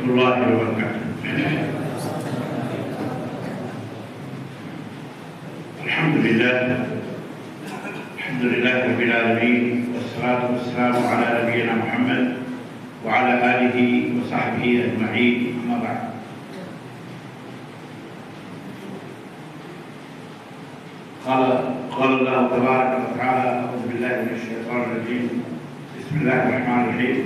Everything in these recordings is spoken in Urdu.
الله وبركاته. الحمد لله رب العالمين، والصلاة والسلام على نبينا محمد وعلى آله وصحبه أجمعين، أما بعد. قال الله تبارك وتعالى: أعوذ بالله من الشيطان الرجيم، بسم الله الرحمن الرحيم،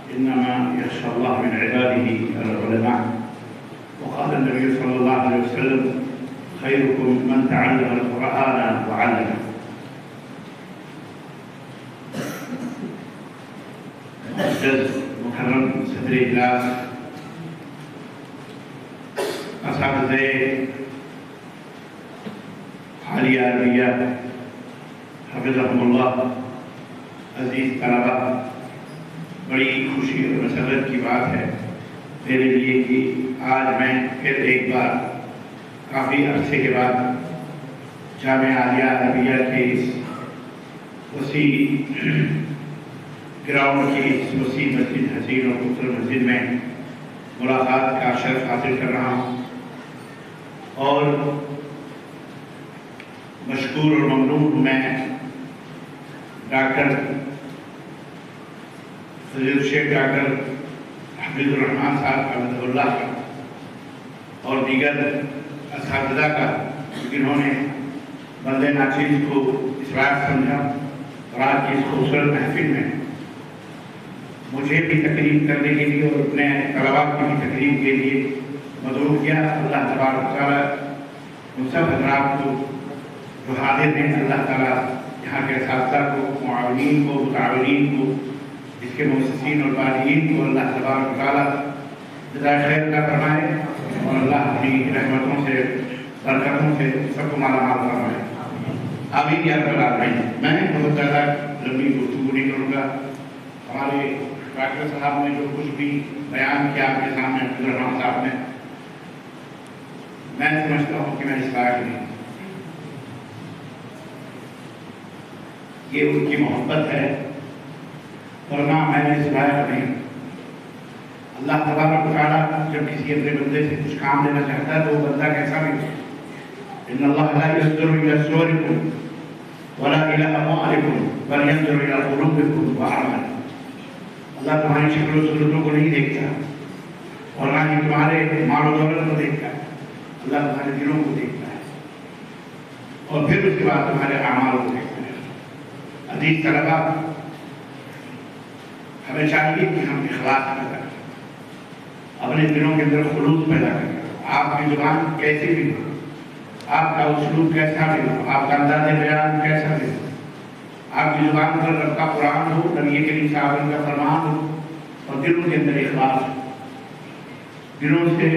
إنما يخشى الله من عباده العلماء. وقال النبي صلى الله عليه وسلم: خيركم من تعلم القرآن وعلمه. معزز مکرم صدر اجلاس، اساتذہ عالیہ عربیہ حفظہم اللہ، عزیز طلبہ، بڑی خوشی اور مسرت کی بات ہے میرے لیے کہ آج میں پھر ایک بار کافی عرصے کے بعد جامعہ عالیہ عربیہ کے اس وسیع گراؤنڈ کی اس وسیع مسجد، حسین اور خوبصورت مسجد میں ملاقات کا شرف حاصل کر رہا ہوں، اور مشکور اور ممنون ہوں میں ڈاکٹر فضیلت الشیخ ڈاکٹر حفیظ الرحمان صاحب حفظہ اللہ کا اور دیگر اساتذہ کا، جنہوں نے بند ناچیز کو اس بات سمجھا اور آج کی اس خوبصورت محفل میں مجھے بھی تقریم کرنے کے لیے اور اپنے طلباء کی بھی تقریم کے لیے مدعو کیا۔ اللہ تبارک و تعالیٰ ان سب حضرات کو جو حاضر ہیں، اللہ تعالیٰ یہاں کے اساتذہ کو، معاونین کو، متعاونین کو، اس کے مؤسسین اور بانیین کو اللہ تبارک و تعالیٰ جزائے خیر عطا فرمائے، اور اللہ اپنی رحمتوں سے، برکتوں سے سب کو مالا مال فرمائے، آمین یا رب العالمین۔ میں بہت زیادہ لمبی گفتگو نہیں کروں گا۔ ہمارے ڈاکٹر صاحب نے جو کچھ بھی بیان کیا آپ کے سامنے، حفیظ الرحمان صاحب نے، میں سمجھتا ہوں کہ میں اس لائق نہیں، یہ ان کی محبت ہے، ورنہ میں اس لائق نہیں۔ اللہ تبارک و تعالیٰ جب کسی اپنے بندے سے کچھ کام لینا چاہتا ہے تو وہ بندہ کیسا بھی ہو۔ ان اللہ لا ينظر الى صوركم ولا الى اموالكم بل ينظر الى قلوبكم واعمالكم۔ اللہ تمہاری شکل و صورتوں کو نہیں دیکھتا اور نہ ہی تمہارے مال و دولت کو دیکھتا ہے، اللہ تمہارے دلوں کو دیکھتا ہے اور پھر اس کے بعد تمہارے اعمال کو دیکھتا ہے۔ عزیز طلبہ، ہمیں چاہیے کہ ہم اخلاص پیدا کریں، اپنے دلوں کے اندر خلوص پیدا کریں۔ آپ کی زبان کیسی بھی ہو، آپ کا اسلوب کیسا بھی ہو، آپ کا انداز بیان کیسا بھی ہو، آپ کی زبان پر رب کا قرآن ہو، نبی کریم صلی اللہ علیہ وسلم کا فرمان ہو، اور دلوں کے اندر اخلاص ہو۔ دلوں سے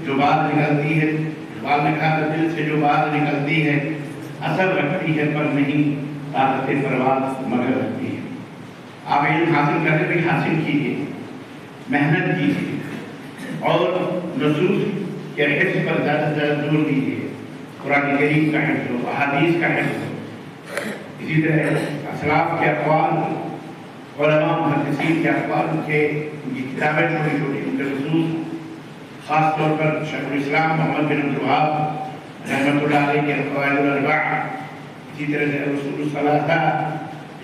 جو بات نکلتی ہے، اقبال نے کہا کہ دل سے جو بات نکلتی ہے اثر رکھتی ہے پر نہیں طاقت پرواز مگر رکھتی ہے۔ آپ علم حاصل کرنے بھی حاصل کیجیے، محنت کیجیے، اور نصوص کے حفظ پر زیادہ سے زیادہ زور دیجیے۔ قرآن کریم کا حفظ ہو، احادیث کا حفظ ہو، اسی طرح اسلاف کے اقوال، علماء محدثین کے اقوال کی کتابیں چھوٹی چھوٹی، ان کے نصوص، خاص طور پر شیخ الاسلام محمد بن عبد الوہاب رحمۃ اللہ علیہ کے القواعد الاربعہ، اسی طرح سے اصول الثلاثہ،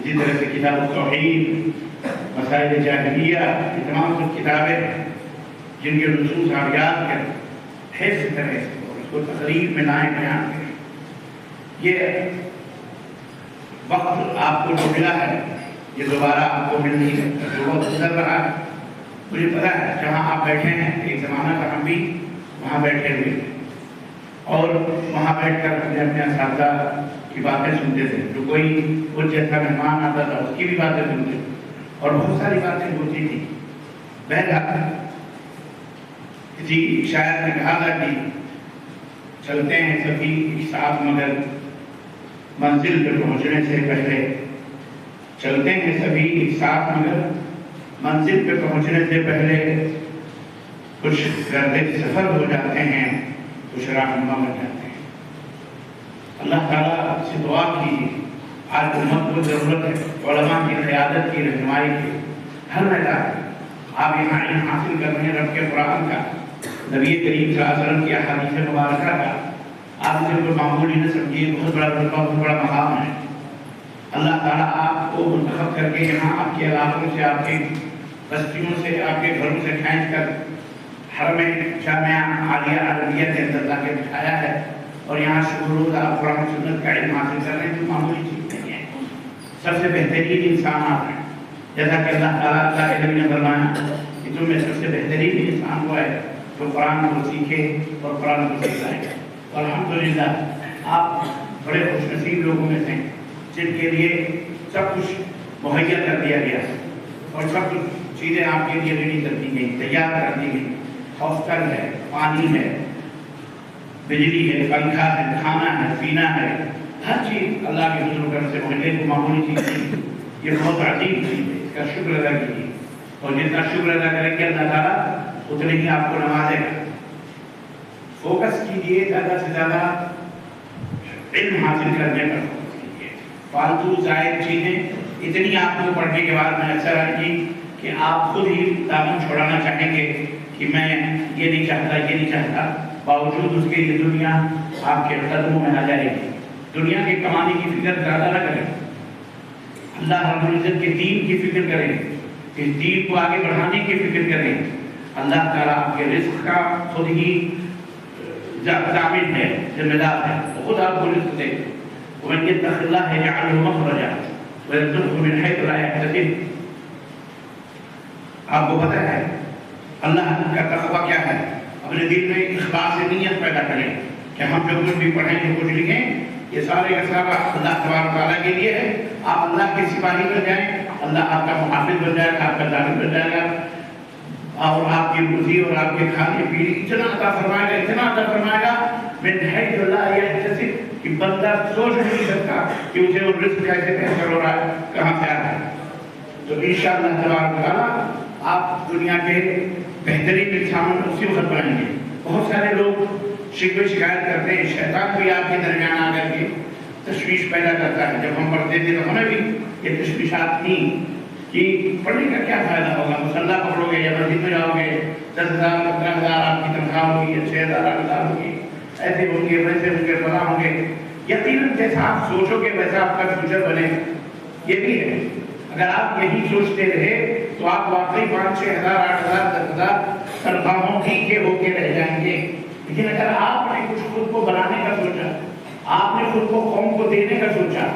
اسی طرح سے کتاب التوحید، مسائل جاہلیہ، یہ تمام سب کتابیں جن کے نصوص آپ یاد کریں، حفظ کریں اور اس کو تقریر میں لائیں، بیان کریں۔ یہ وقت آپ کو جو ملا ہے یہ دوبارہ آپ کو مل نہیں سکتا، جو وقت گزر رہا ہے مجھے پتا ہے جہاں آپ بیٹھے ہیں ایک زمانہ تھا ہم بھی وہاں بیٹھے ہوئے تھے، اور وہاں بیٹھ کر اپنے اساتذہ کی باتیں سنتے تھے، جو کوئی کچھ جیسا مہمان آتا تھا اس کی بھی باتیں سنتے تھے، اور بہت ساری باتیں ہوتی تھی۔ بہرحال کسی شاعر نے کہا تھا کہ چلتے ہیں سبھی ایک ساتھ مگر منزل پہ پہنچنے سے پہلے، چلتے ہیں سبھی ایک ساتھ مگر منزل پہ پہنچنے سے پہلے، کچھ گردے سفر ہو جاتے ہیں، کچھ رہنما بن جاتے ہیں۔ اللہ تعالیٰ سے دعا کیجیے، آج امت کو ضرورت ہے علماء کی قیادت کی، رہنمائی کی، ہر میدان آپ یہاں علم حاصل کر رہے ہیں رب کے قرآن کا، نبی کریم صلی اللہ علیہ وسلم کی احادیث مبارکہ کا، آپ اسے کوئی معمولی نہ سمجھیے، بہت بڑا رتبہ، بہت بڑا مقام ہے۔ اللہ تعالیٰ آپ کو منتخب کر کے یہاں آپ کے علاقوں سے، آپ کے بستیوں سے، آپ کے گھروں سے کھینچ کر حرم جامعہ عالیہ عربیہ کے اندر لا کے بٹھایا ہے، اور یہاں شکر روز آپ قرآن سنت کا علم حاصل کر رہے ہیں، تو معمولی چیز نہیں ہے، سب سے بہترین انسان آپ ہیں۔ جیسا کہ اللہ تعالیٰ کے نبی نے فرمایا کہ تم میں سب سے بہترین انسان وہ ہے جو قرآن کو سیکھے اور قرآن کو سکھائے۔ اور الحمدللہ آپ بڑے خوش نصیب لوگوں میں سے جن کے لیے سب کچھ مہیا کر دیا گیا اور سب کچھ چیزیں آپ کے لیے ریڈی کر دی گئی، تیار کر دی گئی۔ ہاسٹل ہے، پانی ہے، بجلی ہے، پنکھا ہے، کھانا ہے، پینا ہے، ہر چیز اللہ کے حضور کرم سے مہیا، کو معمولی چیز نہیں، یہ بہت عظیم چیز ہے، اس کا شکر ادا کیجیے، اور جتنا شکر ادا کریں گے اللہ تعالیٰ اتنے ہی آپ کو نوازے گا۔ فوکس کیجیے زیادہ سے زیادہ علم حاصل کرنے پر فوکس کیجیے، فالتو زائد چیزیں اتنی آپ کو پڑھنے کے بعد میں اثر آئے گی کہ آپ خود ہی دامن چھوڑانا چاہیں گے کہ میں یہ نہیں چاہتا، یہ نہیں چاہتا، باوجود اس کے یہ دنیا آپ کے قدموں میں آ جائے گی۔ دنیا کے کمانے کی فکر زیادہ نہ کریں، اللہ رب العزت کے دین کی فکر کریں، اس دین کو آگے بڑھانے کی فکر کریں۔ اللہ تعالیٰ آپ کے رزق کا خود ہی ضامن ہے، ذمہ دار ہے، خود آپ کو رزق دے۔ وَمَن يَتَّقِ اللَّهَ يَجْعَل لَهُ مَخْرَجًا وَيَرْزُقْهُ مِنْ حَيْثُ لَا يَحْتَسِبُ۔ آپ کو پتہ ہے اللہ کا تقویٰ کیا ہے؟ اپنے دل میں اخلاص سے نیت پیدا کریں کہ ہم جو کچھ بھی پڑھیں، جو کچھ لکھیں، یہ سارے کا سارا اللہ تبارک و تعالیٰ کے لیے ہے۔ آپ اللہ کے سپاہی بن جائیں، اللہ آپ کا محافظ بن جائے گا، آپ کا ضابط بن جائے گا، اور آپ کی روزی اور آپ کے کھانے پینے اتنا عطا فرمائے گا، اتنا عطا فرمائے گا من حیث لا یحتسب، کہ بندہ سوچ نہیں سکتا کہ اسے وہ رزق کیسے میسر ہو رہا ہے، کہاں سے آ رہا ہے۔ تو انشاءاللہ تبارک و تعالیٰ آپ دنیا کے بہترین انسانوں میں اسی وقت بنائیں گے۔ بہت سارے لوگ شکوے شکایت کرتے ہیں، شیطان بھی آپ کے درمیان آ کر کے تشویش پیدا کرتا ہے۔ جب ہم پڑھتے تھے تو ہمیں بھی یہ تشویشات تھیں کہ پڑھنے کا کیا فائدہ ہوگا، مصلہ پکڑو گے یا مسجد میں جاؤ گے، 10,000 15,000 آپ کی تنخواہ ہوگی، 6,000 8,000 ہوگی، ایسے ہوں گے، ویسے ہوں گے، فلاں ہوں گے۔ یقیناً جیسا آپ سوچو گے ویسا آپ کا فیوچر بنے، یہ بھی ہے۔ اگر آپ یہی سوچتے رہے تو آپ واقعی 5,000 6,000 8,000 10,000 تنخواہوں کے ہو کے رہ جائیں گے۔ لیکن اگر آپ نے کچھ خود کو بنانے کا سوچا، آپ نے خود کو قوم کو دینے کا سوچا،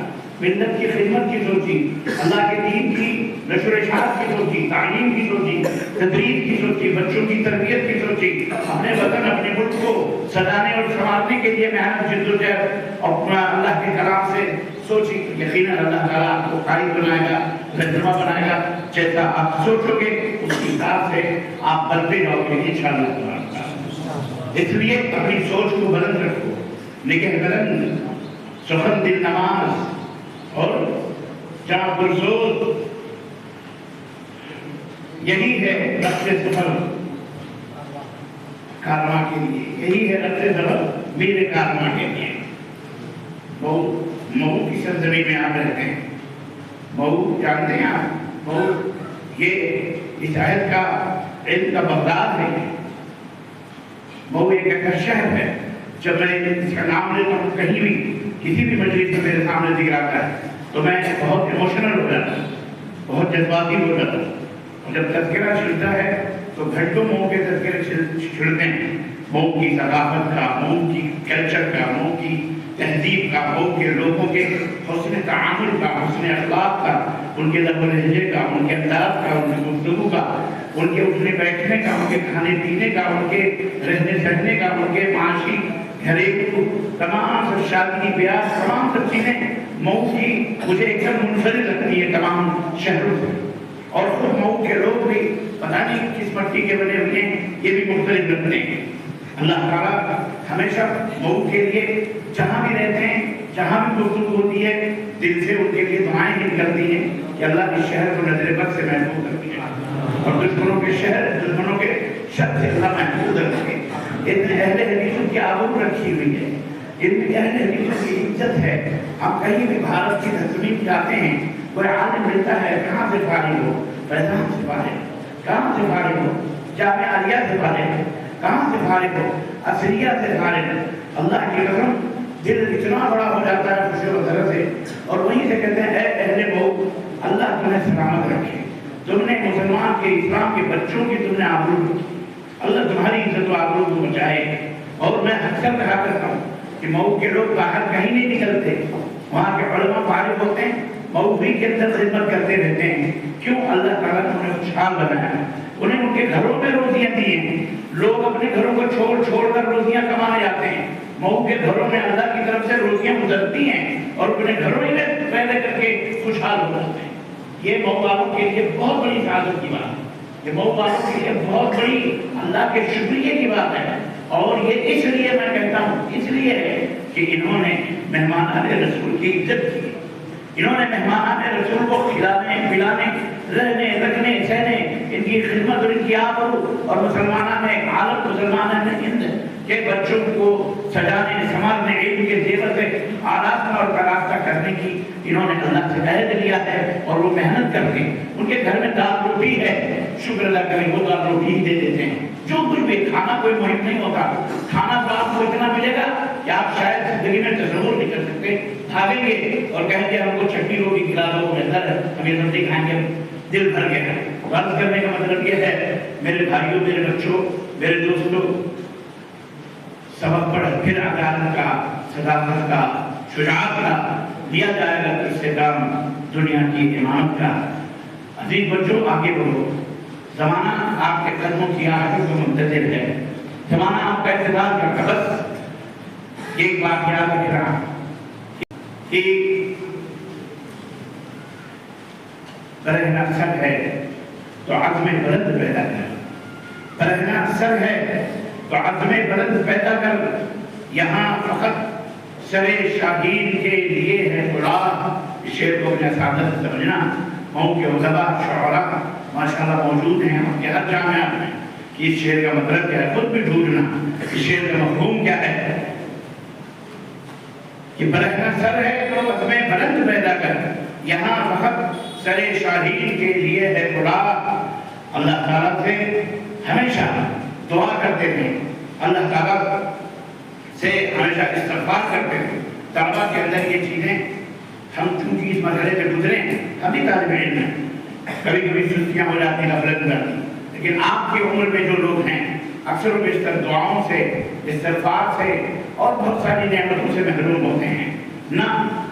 ملت کی خدمت کی سوچی، اللہ کے دین کی نشر و اشاعت کی سوچی، تعلیم کی سوچی، تدریس کی سوچی، بچوں کی تربیت کی سوچی، اپنے وطن اپنے ملک کو سجانے اور سنوارنے کے لیے محنت جدوجہد اور اللہ کے کلام سے سوچی، یقیناً اللہ تعالیٰ آپ کو قائد بنائے گا، رہنما بنائے گا۔ جیسا آپ سوچو گے اس کے حساب سے آپ بنتے جاؤ گے انشاءاللہ تعالیٰ۔ اس لیے اپنی سوچ کو بلند رکھو، نگہ بلند، سخن دل نماز اور جاں پرسوز، یہی ہے رقص سفر کارواں کے لیے، یہی ہے رقص سفر میرے کارواں کے لیے۔ مئو کی سرزمین میں آپ رہتے ہیں، مئو جانتے ہیں آپ، مئو یہ اس آیت کا علم کا بغداد ہے۔ مئو ایک ایسا شہر ہے، جب میں اس کا نام لیتا ہوں کہیں بھی کسی بھی مجلس میں میرے سامنے ذکر آتا ہے تو میں بہت ایموشنل ہو جاتا ہوں، بہت جذباتی ہو جاتا ہوں۔ اور جب تذکرہ چھڑتا ہے تو گھنٹوں مئو کے تذکرے چھڑتے ہیں، مئو کی ثقافت کا، مئو کی کلچر کا، مئو کی تہذیب کا، مئو کے لوگوں کے حسن تعامل کا، حسن اخلاق کا، ان کے لب و لہجے کا، ان کے انداز کا، ان کی گفتگو کا، ان کے اٹھنے بیٹھنے کا، ان کے کھانے پینے کا، ان کے رہنے سہنے کا، ان کے معاشی گھریلو تمام سب شادی بیاہ تمام سب چیزیں مئو کی مجھے ایک دم منفرد لگتی ہے تمام شہروں سے۔ اور خود مئو کے لوگ بھی پتہ نہیں کس مٹی کے بنے ہوئے ہیں، یہ بھی مختلف لگتے ہیں۔ اللہ تعالیٰ ہمیشہ مئو کے لیے جہاں بھی رہتے ہیں، جہاں بھی گفتگو ہوتی ہے، دل سے ان کے لیے دعائیں ہی نکلتی ہیں کہ اللہ اس شہر کو نظر بد سے محفوظ رکھے اور دشمنوں کے شہر، دشمنوں کے شر سے اللہ محفوظ رکھے۔ ان اہل حدیثوں کی آبرو رکھی ہوئی ہے، ان اہل حدیثوں کی عزت ہے۔ ہم کہیں بھی بھارت کی سرزمین جاتے ہیں، کوئی عالم ملتا ہے کہاں سے فارغ ہو، فیضان سے فارغ، کہاں سے فارغ ہو؟ جامعہ عالیہ سے فارغ ہو؟ کہاں سے فارغ ہو؟ عصریہ سے فارغ ہو؟ اللہ کی قسم دل اتنا بڑا ہو جاتا ہے خوشی و ذرت سے، اور وہیں سے کہتے ہیں اے اہل مئو، اللہ تمہیں سلامت رکھے، تم نے مسلمان کے اسلام کے بچوں کی تم نے آبرو کی، اللہ تمہاری عزت و آبرو کو بچائے۔ اور میں اکثر کہا کرتا ہوں کہ مئو کے لوگ باہر کہیں نہیں نکلتے، وہاں کے علماء فارغ ہوتے ہیں، مئو بھی کے اندر خدمت کرتے رہتے ہیں۔ کیوں؟ اللہ تعالیٰ نے انہیں خوشحال بنایا، انہیں ان کے گھروں میں روزیاں دی ہیں۔ لوگ اپنے گھروں کو چھوڑ چھوڑ کر روزیاں کمانے جاتے ہیں، مئو کے گھروں میں اللہ کی طرف سے روزیاں گزرتی ہیں اور اپنے گھروں میں پیدا کر کے خوشحال ہو جاتے ہیں۔ یہ مئو والوں کے لیے بہت بڑی سعادت کی بات ہے، یہ مئو والوں کے لیے بہت بڑی اللہ کے شکریہ کی بات ہے۔ اور یہ اس لیے میں کہتا ہوں، اس لیے ہے کہ انہوں نے مہمان رسول کی عزت کی، انہوں نے مہمان رسول کو کھلانے پلانے رہنے رکھنے سہنے ان کی خدمت اور ان کی آبرو، اور مسلمانوں میں عالم مسلمانوں میں ہند کے بچوں کو سجانے سنوارنے علم کے زیور سے آراستہ اور پراستہ کرنے کی انہوں نے اللہ سے عہد لیا ہے، اور وہ محنت کر کے ان کے گھر میں دال روٹی ہے، شکر ادا کریں وہ دال روٹی ہی دے دیتے ہیں۔ جو کچھ بھی کھانا کوئی مہم نہیں ہوتا، کھانا تو آپ کو اتنا ملے گا کہ آپ شاید زندگی میں تصور نہیں کر سکتے۔ بھاگیں گے اور کہیں گے ہم کو چٹنی روٹی کھلا دو، بہتر ہے ہم یہ سبزی کھائیں گے، دل بھر گیا ہے۔ غرض کرنے کا مطلب یہ ہے میرے بھائیوں، میرے بچوں، میرے دوستوں، سبق پڑھ پھر عدالت کا، صداقت کا، شجاعت کا لیا جائے گا اس سے کام دنیا کی امامت کا۔ عزیز بچوں، آگے بڑھو، زمانہ آپ کے قدموں کی آہٹوں کو منتظر ہے، زمانہ آپ کا انتظار کرتا۔ بس ایک بات یاد رکھنا کہ برہنہ سر ہے تو عزم بلند پیدا کر، برہنہ سر ہے تو عزم بلند پیدا کر، یہاں فقط سر شاہین کے لیے ہے بڑا۔ اس شعر کو اپنے سعادت سمجھنا۔ مئو کے علماء شعراء ماشاءاللہ موجود ہیں ہم کے ہر جامعہ میں کہ اس شعر کا مطلب کیا ہے، خود بھی ڈھونڈنا اس شعر کا مفہوم کیا ہے کہ برہنہ سر ہے تو عزم بلند پیدا کر، یہاں فقط سر شاہین کے لیے ہے خدا۔ اللہ تعالیٰ سے ہمیشہ دعا کرتے تھے، اللہ تعالیٰ سے ہمیشہ استغفار کرتے تھے۔ طلبہ کے اندر یہ چیزیں، ہم چونکہ اس مرحلے پہ گزرے ہیں، ہم بھی طالب علم ہیں، کبھی کبھی سستیاں ہو جاتی ہیں، غفلت ہو جاتی ہے، لیکن آپ کی عمر میں جو لوگ ہیں اکثر و بیشتر دعاؤں سے، استغفار سے اور بہت ساری نعمتوں سے محروم ہوتے ہیں۔ نہ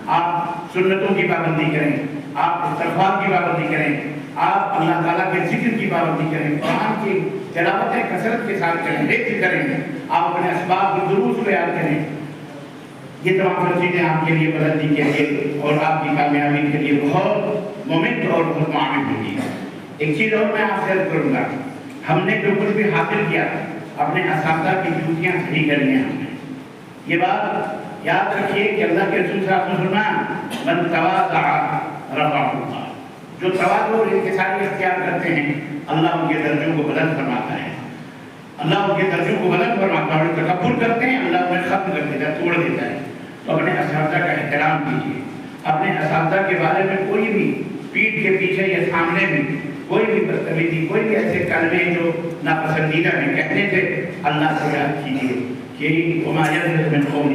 آپ سنتوں کی پابندی کریں، آپ استغفار کی پابندی کریں، آپ اللہ تعالیٰ کے ذکر کی پابندی کریں، قرآن کی تلاوتیں کثرت کے ساتھ کریں، ذکر کریں، آپ اپنے اسباب کی دروس کو یاد کریں۔ یہ تمام چیزیں آپ کے لیے بلندی کے لیے اور آپ کی کامیابی کے لیے بہت ممد اور بہت معاون ہوگی۔ ایک چیز اور میں آپ سے عرض کروں گا، ہم نے جو کچھ بھی حاصل کیا اپنے اساتذہ کی جوتیاں صحیح کرنی ہیں۔ ہم نے یہ بات یاد رکھیے کہ اللہ کے رسول صلی اللہ علیہ وسلم نے فرمایا من تواضع رفعہ اللہ، جو تواضع اور انکساری اختیار کرتے ہیں اللہ ان کے درجوں کو بلند فرماتا ہے، اللہ ان کے درجوں کو بلند فرماتا ہے، اور تکبر کرتے ہیں اللہ انہیں ختم کر دیتا ہے، توڑ دیتا ہے۔ تو اپنے اساتذہ کا احترام کیجیے، اپنے اساتذہ کے بارے میں کوئی بھی پیٹھ کے پیچھے یا سامنے بھی کوئی بھی بدتمیزی، کوئی بھی ایسے کلمے جو ناپسندیدہ ہیں کہنے سے اللہ کو یاد کیجیے کہ وما یلفظ من قول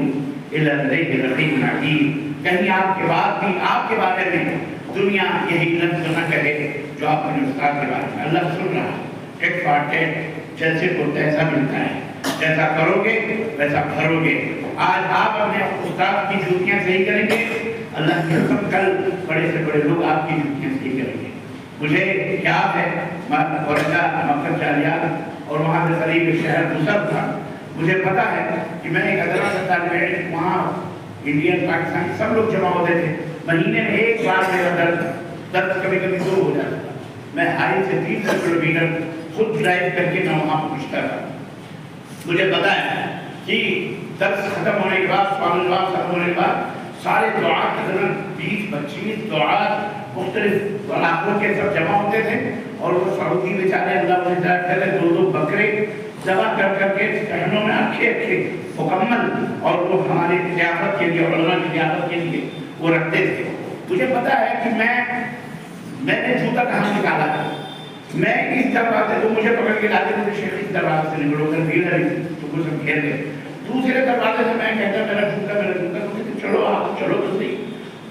الا لدیہ رقیب عتید، کہیں آپ کے بعد بھی آپ کے بارے میں دنیا یہی لفظ نہ کہے جو آپ اپنے استاد کے بارے میں۔ اللہ سن رہا ہے، ایک پارٹ ہے، جیسے کو تیسا ملتا ہے، جیسا کرو گے ویسا بھرو گے۔ آج آپ اپنے استاد کی جوتیاں صحیح کریں گے، اللہ کی قسم کل بڑے سے بڑے لوگ آپ کی جوتیاں صحیح کریں گے۔ مجھے یاد ہے مکتب جالیات اور وہاں سے قریب شہر مصب تھا، مجھے پتا ہے کہ میں ایک حضرت طالب علم وہاں انڈین پاکستان سب لوگ جمع ہوتے تھے، مہینے میں ایک بار میرا درد کبھی کبھی دور ہو جاتا تھا، میں ہائی سے 300 کلومیٹر خود ڈرائیو کر کے میں وہاں پہنچتا تھا۔ مجھے پتا ہے کہ درس ختم ہونے کے بعد، سوال جواب ختم ہونے کے بعد سارے دعات تقریباً 20-25 دعات مختلف علاقوں کے سب جمع ہوتے تھے، اور وہ سعودی بیچارے اللہ علیہ کرتے 2 بکرے ذبح کر کر کے کہنوں میں اکھے مکمل، اور وہ ہماری ضیافت کے لیے، علماء کی ضیافت کے لیے وہ رکھتے تھے۔ مجھے پتا ہے کہ میں نے جوتا کہاں نکالا تھا، میں اس دروازے کو مجھے پکڑ کے لاتے مجھے شیخ اس دروازے سے نکلو کر بھیڑ ہے تو وہ سب گھیر گئے. دوسرے دروازے سے میں کہتا میرا جوتا چلو آپ چلو تو صحیح.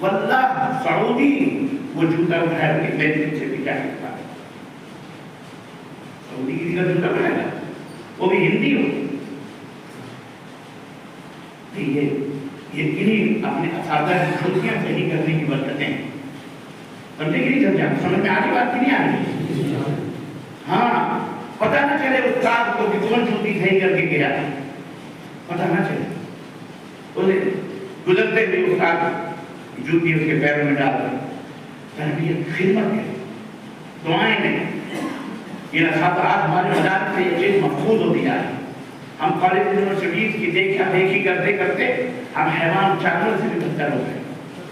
واللہ سعودی وہ جوتا اٹھایا کہ میں پیچھے بھی کیا کرتا سعودی کسی کا جوتا بنائے گا وہ بھی ہندی ہو. یہ کنہیں اپنے اساتذہ کی خودیاں صحیح کرنے کی برکتیں ہیں. سمجھے کہ نہیں سمجھا؟ سمجھ میں آنے بات کی نہیں آ رہی؟ ہاں پتہ نہ چلے استاد کو کہ کون جوتی صحیح کر کے گیا پتہ نہ چلے. گزرتے ہوئے استاد جوتی اس کے پیروں میں ڈال دیں. تربیت خدمت ہے دعائیں نہیں. یہ اساتذہ آج ہمارے مدارس سے یہ چیز محفوظ ہوتی جا رہی ہے. ہم کالج یونیورسٹیز کی دیکھا دیکھی کرتے کرتے ہم حیوان جانور سے بھی بدتر ہو گئے.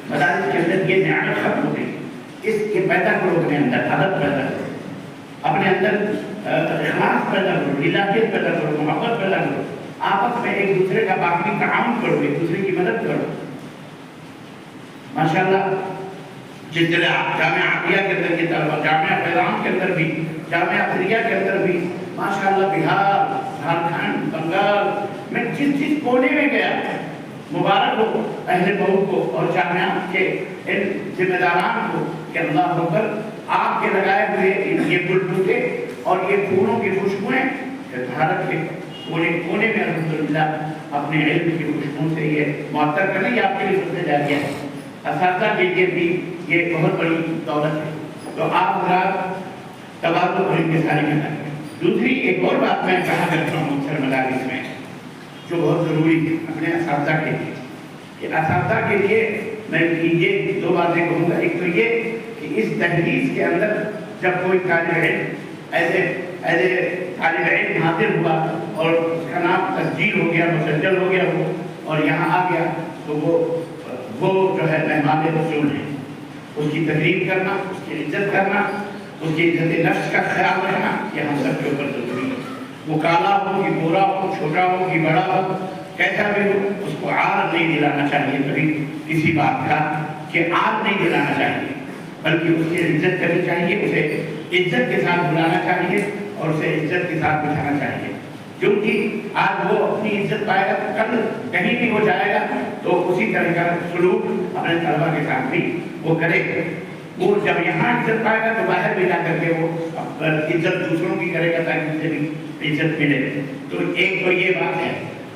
مدارس کے اندر یہ نعمت ختم ہو گئی. اس کے پیدا کرو اپنے اندر عادت پیدا کرو, اپنے اندر اخلاص پیدا کرو, الہیت پیدا کرو, محبت پیدا کرو, آپس میں ایک دوسرے کا باقی تعاون کرو, ایک دوسرے کی مدد کرو. ماشاءاللہ جس طرح جامعہ عقیہ کے اندر کی طلبہ, جامعہ فیضان کے اندر بھی, جامعہ عطریہ کے اندر بھی ماشاءاللہ بہار, جھارکھنڈ, بنگال میں جس کونے میں گیا مبارک ہو اہل بہو کو اور جامعہ کے ان ذمہ داران کو کہ اللہ اکبر آپ کے لگائے ہوئے یہ گل بوٹے اور یہ پھولوں کی خوشبوئیں بھارت کے کونے کونے میں الحمدللہ اپنے علم کی خوشبو سے یہ معطر کرنے یہ آپ کے لیے سب سے جا گیا ہے. اساتذہ کے لیے بھی یہ بہت بڑی دولت ہے. تو آپ حضرات تبادل اور انکساری میں کریں. دوسری ایک اور بات میں کہا کرتا ہوں اکثر مدارس میں جو بہت ضروری ہے اپنے اساتذہ کے لیے کہ اساتذہ کے لیے میں یہ دو باتیں کہوں گا. ایک تو یہ کہ اس تحریر کے اندر جب کوئی طالب علم ایسے طالب علم حاضر ہوا اور اس کا نام تسجیل ہو گیا, مسجل ہو گیا ہو اور یہاں آ گیا تو وہ جو ہے مہمان رسول ہے. اس کی تقریر کرنا, اس کی عزت کرنا, اس کی عزت نفس کا خیال رکھنا یہ ہم سب کے اوپر ضروری ہے. وہ کالا ہو کہ گورا ہو, چھوٹا ہو کہ بڑا ہو, کیسا بھی ہو, اس کو عار نہیں دلانا چاہیے کبھی کسی بات کا کہ عار نہیں دلانا چاہیے, بلکہ اس کی عزت کرنی چاہیے, اسے عزت کے ساتھ بلانا چاہیے اور اسے عزت کے ساتھ بٹھانا چاہیے. کیونکہ آج وہ اپنی عزت پائے گا تو کل کہیں بھی وہ جائے گا تو اسی طرح کا سلوک اپنے طلبہ کے ساتھ بھی وہ کرے گا. وہ جب یہاں عزت پائے گا تو باہر بھی جا کر کے وہ عزت دوسروں کی کرے گا تاکہ اسے بھی عزت ملے. تو ایک تو یہ بات ہے.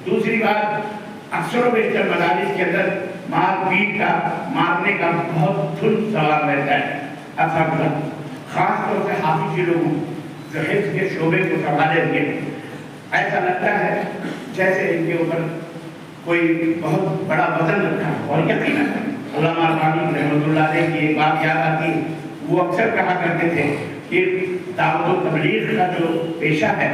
دوسری بات اکثر و بیشتر مدارس کے اندر مار پیٹ کا, مارنے کا بہت دھن سوال رہتا ہے. اساتذہ خاص طور سے حافظ لوگوں جو حفظ کے شعبے کو سنبھالے ہوئے ایسا لگتا ہے جیسے ان کے اوپر کوئی بہت بڑا وزن رکھا ہے. اور یقیناً علامہ البانی رحمۃ اللہ علیہ کی ایک بات یاد آتی ہے. وہ اکثر کہا کرتے تھے کہ دعوت و تبلیغ کا جو پیشہ ہے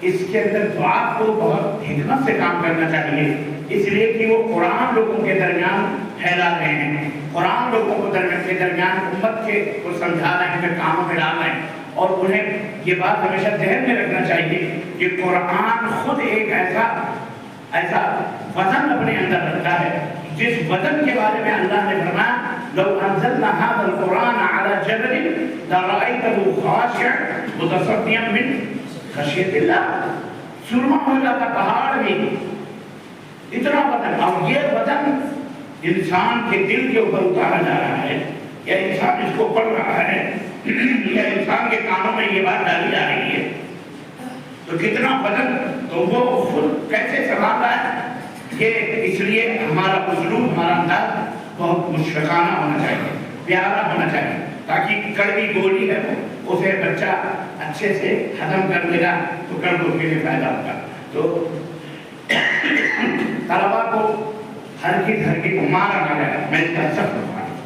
اس کے اندر دعات کو بہت حکمت سے کام کرنا چاہیے, اس لیے کہ وہ قرآن لوگوں کے درمیان پھیلا رہے ہیں, قرآن لوگوں کو کے درمیان امت کے کو سمجھا رہے ہیں, کاموں میں ڈال رہے ہیں. اور انہیں یہ بات ہمیشہ ذہن میں رکھنا چاہیے کہ قرآن خود ایک ایسا وزن اپنے اندر رکھتا ہے جس وزن کے بارے میں اللہ نے فرمایا لو انزلنا هذا القرآن على جبل لرأيته خاشعا متصدعا من خشیت اللہ. سرما ہو جاتا پہاڑ بھی, اتنا وزن. اور یہ وزن انسان کے دل کے اوپر اتارا جا رہا ہے یا انسان اس کو پڑھ رہا ہے یا انسان کے کانوں میں یہ بات ڈالی جا رہی ہے تو کتنا وزن. تو وہ خود کیسے سنبھال رہا ہے یہ اس لیے ہمارا اسلوب, ہمارا انداز بہت مشفقانہ ہونا چاہیے, پیارا ہونا چاہیے تاکہ کڑوی گولی ہے وہ اسے بچہ اچھے سے ختم کر لے گا تو کڑووں کے لیے فائدہ ہوگا. تو طلبا کو ہر کی مارا نہ جائے, میں اس کا سخت مانتا ہوں.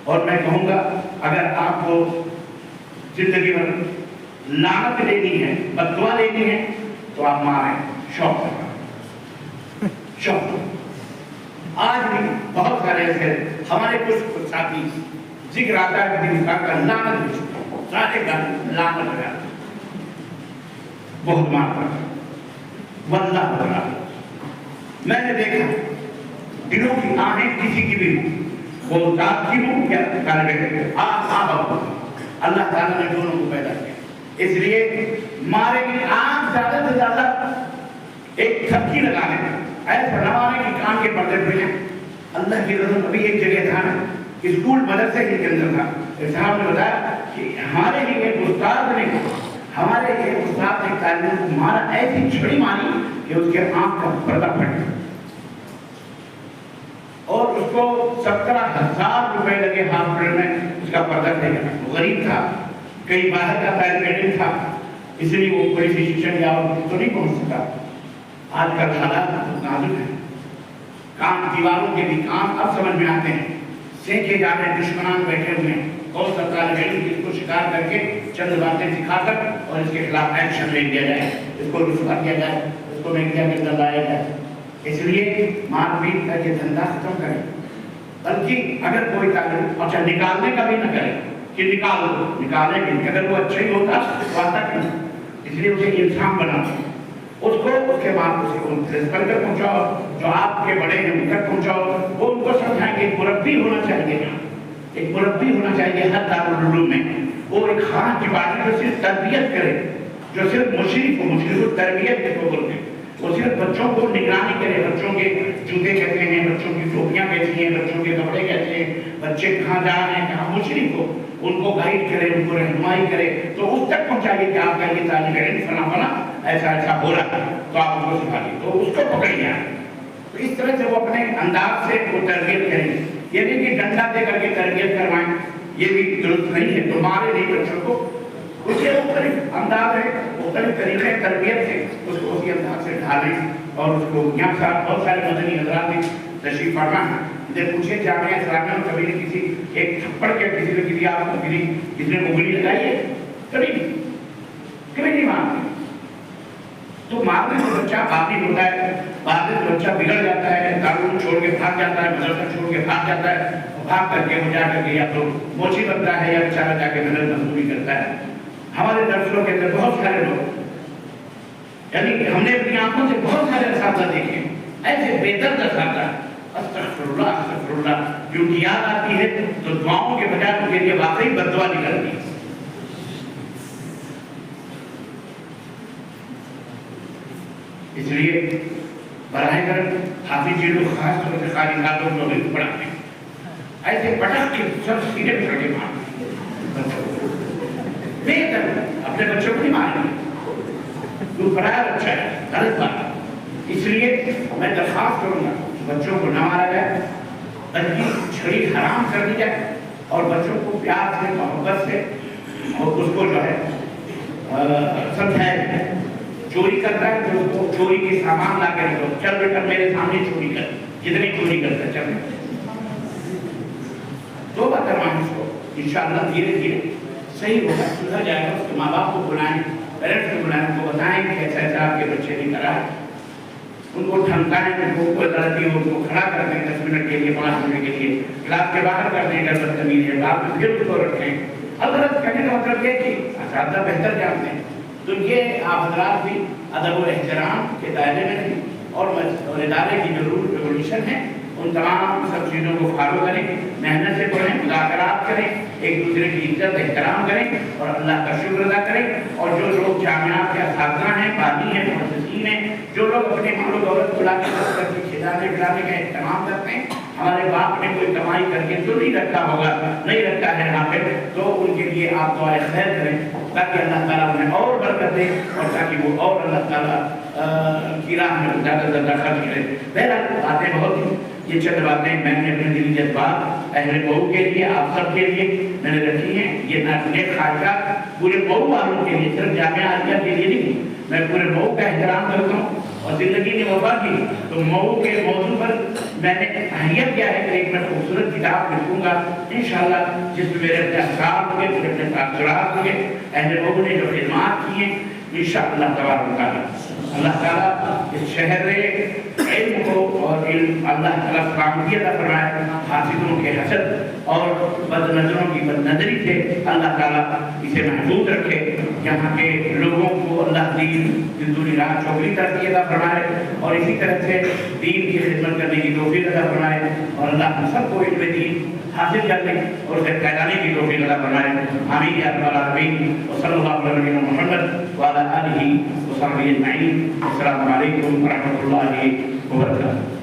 اور میں کہوں گا اگر آپ کو زندگی بھر لعنت لینی ہے, بد دعا لینی ہے تو آپ ماریں, شوق سے شوق. آج بھی بہت سارے ایسے ہمارے کچھ ساتھی ذکر آتا ہے کہ انسان کا لعنت بھی سارے کا لعنت لگا بہت مارتا واللہ بھرا. میں نے دیکھا دلوں کی آنکھیں کسی کی بھی وہ ذات کی ہوں یا طالب علم, اللہ تعالیٰ نے دونوں کو پیدا کیا. اس لیے مارے گی آپ زیادہ سے زیادہ ایک تھپکی لگا لیں، ایسا نہ مارے کہ کان کے پردے پڑ جائیں۔ اللہ کی رحمت، ابھی ایک جگہ تھا نا، اسکول مدرسے ہی کے اندر تھا، صاحب نے بتایا کہ ہمارے ہی ایک استاد نے طالب کو مارا، ایسی چھڑی ماری کہ اس کے آنکھ کا پردہ پھٹ گیا، اور اس کو 17,000 روپے لگے ہاسپٹل میں اس کا پردہ دے گا۔ غریب تھا، کئی باہر کا طالب علم تھا، اس لیے وہ کوئی سی شکشن یا تو نہیں پہنچ سکتا۔ آج کل حالات بہت نازک ہیں، کام دیواروں کے بھی کام اب سمجھ میں آتے ہیں، سینکے جا رہے ہیں، دشمنان بیٹھے ہوئے ہیں، اور سب طالب علم اس کو شکار کر کے چند باتیں سکھا کر اور اس کے خلاف ایکشن لے لیا جائے، اس کو رسوا کیا جائے، اس کو میڈیا کے اندر لایا جائے۔ اس لیے مار پیٹ کا یہ دھندا ختم کریں، بلکہ اگر کوئی طالب اچھا نکالنے کا بھی نہ کرے کہ نکالے بھی، اگر وہ اچھا ہی ہوتا تو آتا کیوں؟ اس لیے اسے انسان بنا، اس کو اس کے بعد اسے ان پرنسپل تک پہنچاؤ، جو آپ کے بڑے ہیں ان تک پہنچاؤ، وہ ان کو سمجھائیں کہ ایک مربی ہونا چاہیے، ایک مربی ہونا چاہیے ہر دارالعلوم میں، وہ ایک خان کی بات جو صرف تربیت کرے، جو صرف مشرف و تربیت کے کو بولتے ہیں، وہ صرف بچوں کو نگرانی کرے، بچوں کے جوتے کہتے ہیں، بچوں کی ٹوپیاں کہتی ہیں، بچوں کے کپڑے کہتے ہیں، بچے کہاں جا رہے ہیں، کہاں مشرف ہو، ان کو گائیڈ کرے، ان کو رہنمائی کرے، تو اس تک پہنچائیے کہ آپ کا یہ طالب علم فلاں فلاں ایسا ایسا ہو رہا ہے، تو آپ اس کو سکھائیے، تو اس کو پکڑیے۔ تو اس طرح سے وہ اپنے انداز سے وہ تربیت کریں، یہ نہیں کہ ڈنڈا دے کر کے تربیت کروائیں، یہ بھی درست نہیں ہے، تو مارے نہیں بچوں کو، اس کے مختلف انداز ہے، مختلف طریقے تربیت سے اس کو اسی انداز سے ڈھالیں، اور اس کو یہاں ساتھ بہت سارے مدنی حضرات نے تشریف فرما ہے، ادھر پوچھے جامعہ اسلامیہ میں کبھی نے کسی ایک تھپڑ کے کسی نے کسی آپ کو کسی نے انگلی لگائی ہے؟ کبھی نہیں مارتے۔ تو مارنے سے بچہ باقی ہوتا ہے، بعد میں بچہ بگڑ جاتا ہے، تعلیم چھوڑ کے بھاگ جاتا ہے، مدرسہ چھوڑ کے بھاگ جاتا ہے، بھاگ کر کے وہ جا کر کے یا تو موچی بنتا ہے یا بیچارہ جا کے محنت مزدوری کرتا ہے۔ ہمارے درسوں کے اندر بہت سارے لوگ، یعنی ہم نے اپنی آنکھوں سے بہت سارے اساتذہ دیکھے، ایسے بے درد اساتذہ، استغفر اللہ، جو کی یاد آتی ہے تو دعاؤں کے بجائے ان کے لیے واقعی بد دعا نکلتی ہے۔ اس لیے براہ کرم حافظ جی لوگ خاص طور سے خالی خاتوں کو بھی پڑھاتے ہیں، ایسے پٹک کے سب سیدھے پکڑ کے مارتے ہیں، بے درد اپنے بچوں کو نہیں ماریں گے، جو پڑھایا بچہ ہے غلط بات۔ اس لیے میں درخواست کروں گا بچوں کو نہ مارا جائے، بلکہ چھڑی حرام کر دی جائے، اور بچوں کو پیار سے محبت سے اور اس کو جو ہے سمجھایا جائے۔ چوری کرتا ہے تو اس کو چوری کے سامان لا کے رکھو، چل بیٹا میرے سامنے چوری کر، جتنی چوری کرتا ہے چل تو بات کروائیں اس کو، انشاءاللہ دھیرے دھیرے صحیح ہوگا، سدھر جائے گا۔ اس کے ماں باپ کو بلائیں، پیرنٹس کو بلائیں، ان کو بتائیں کہ ایسا ایسا آپ کے بچے نے کرا ہے، ان کو ٹھمکائیں، ان کو کوئی غلطی ہو ان کو کھڑا کر دیں 10 منٹ کے لیے 5 منٹ کے لیے، کلاس کے باہر کر دیں اگر بدتمیزی ہے، بعد میں پھر اس کو رکھیں۔ حضرت کہنے کا مطلب یہ کہ اساتذہ بہتر جانتے ہیں، تو یہ آپ حضرات بھی ادب و احترام کے دائرے میں رہیں، اور ادارے کی جو رول ریگولیشن ہے ان تمام سب چیزوں کو فالو کریں، محنت سے پڑھیں، مذاکرات کریں، ایک دوسرے کی عزت احترام کریں اور اللہ کا شکر ادا کریں۔ اور جو لوگ جامعات کے اساتذہ ہیں، بانی ہیں، محدثین ہیں، جو لوگ اپنے مال و دولت کو لا کے کھلانے پلانے کا اہتمام کرتے ہیں، ہمارے باپ نے کوئی کمائی کر کے تو نہیں رکھا ہوگا، نہیں رکھا ہے یہاں پہ، تو ان کے لیے آپ دعائے خیر کریں تاکہ اللہ تعالیٰ انہیں اور برکت دے، اور تاکہ وہ اور اللہ تعالیٰ کی راہ میں زیادہ سے زیادہ خرچ کرے۔ بہرحال باتیں بہت ہیں، یہ چند باتیں میں نے اپنے دلی جذبات اہل مئو کے لیے، آپ سب کے لیے میں نے رکھی ہیں۔ یہ نیک خواہشات پورے مئو والوں کے لیے، صرف جامعہ عالیہ کے لیے نہیں، میں پورے مئو کا احترام کرتا ہوں، اور زندگی نے وفا کی تو مئو کے موضوع پر میں نے تحریت کیا ہے کہ ایک میں خوبصورت کتاب لکھوں گا انشاءاللہ، جس میں میرے اپنے افکار ہوں گے، میرے اپنے تاثرات ہوں گے، اہل مئو نے جو خدمات کی ہیں انشاءاللہ تبارک تعالیٰ۔ اللہ تعالیٰ اس شہر علم کو اور علم اللہ تعالیٰ سلامتی عطا فرمائے، حاسدوں کے حسد اور بد نظروں کی بد نظری سے اللہ تعالیٰ اسے محفوظ رکھے، یہاں کے لوگوں کو اللہ دین زندگی رات چوکری ترقی عطا فرمائے اور اسی طرح سے دین کی خدمت کرنے کی توفیق عطا فرمائے اور اللہ ہم سب کو علم دین حاصل کرنے اور اسے پھیلانے کی توفیق عطا فرمائے آمین یا رب العالمین وصلی اللہ علیہ وسلم محمد وعلی آلہ وصحبہ اجمعین السلام علیکم ورحمۃ اللہ وبرکاتہ